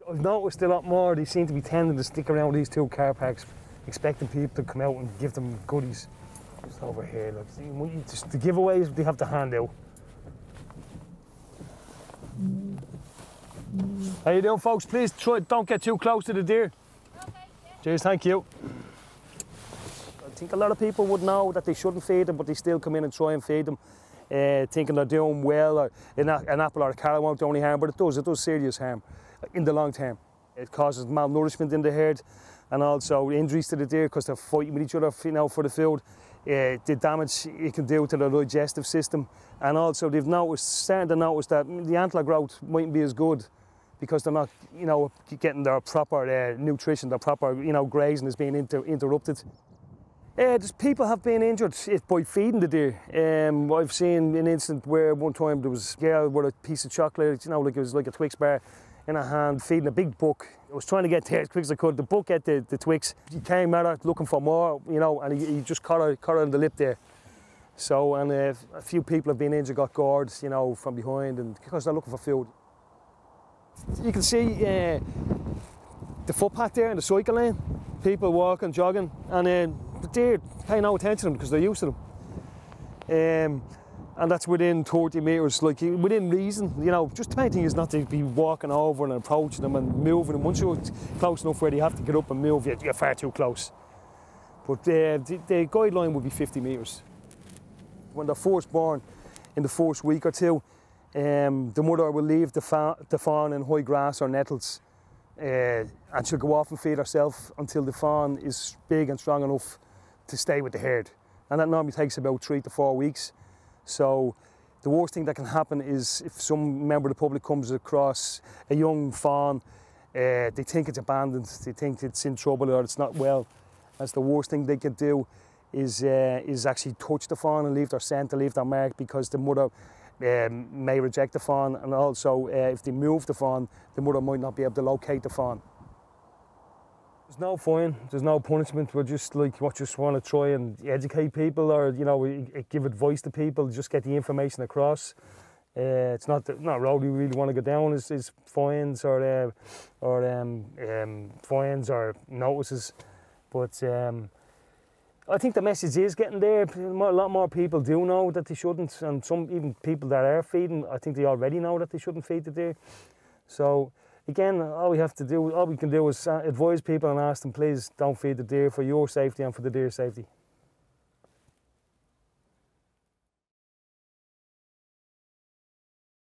I've noticed a lot more, they seem to be tending to stick around these two car parks, expecting people to come out and give them goodies. Just over here, look, just the giveaways they have to hand out. How you doing, folks? Please don't get too close to the deer. Okay, yeah. Cheers, thank you. I think a lot of people would know that they shouldn't feed them, but they still come in and try and feed them, thinking they're doing well, or an apple or a carrot won't do any harm, but it does serious harm in the long term. It causes malnourishment in the herd and also injuries to the deer because they're fighting with each other, you know, for the food. The damage it can do to the digestive system, and also they've starting to notice that the antler growth mightn't be as good because they're not, you know, getting their proper nutrition, their proper, you know, grazing is being interrupted. People have been injured by feeding the deer. I've seen an incident where one time there was a girl with a piece of chocolate, you know, like it was like a Twix bar in her hand, feeding a big buck. I was trying to get there as quick as I could. The buck ate the Twix. He came at her looking for more, you know, and he just caught her on the lip there. So, and a few people have been injured, got gored, you know, from behind, and because they're looking for food. You can see the footpath there in the cycle lane, people walking, jogging, and the deer pay no attention to them because they're used to them. And that's within 30 metres, like within reason, you know. Just the main thing is not to be walking over and approaching them and moving them. Once you're close enough where they have to get up and move, you're far too close. But the guideline would be 50 metres. When they're first born, in the first week or two, the mother will leave the fawn in high grass or nettles, and she'll go off and feed herself until the fawn is big and strong enough to stay with the herd. And that normally takes about 3 to 4 weeks. So the worst thing that can happen is if some member of the public comes across a young fawn, they think it's abandoned, they think it's in trouble or it's not well. That's the worst thing they could do is actually touch the fawn and leave their scent or leave their mark, because the mother may reject the fawn, and also if they move the fawn, the mother might not be able to locate the fawn. There's no fine, there's no punishment. We're just like, we just want to try and educate people, or, you know, give advice to people, just get the information across. It's not the road we really want to go down is fines or fines or notices, but I think the message is getting there. A lot more people do know that they shouldn't, and some even people that are feeding, I think they already know that they shouldn't feed the deer. So again, all we can do is advise people and ask them, please don't feed the deer for your safety and for the deer's safety.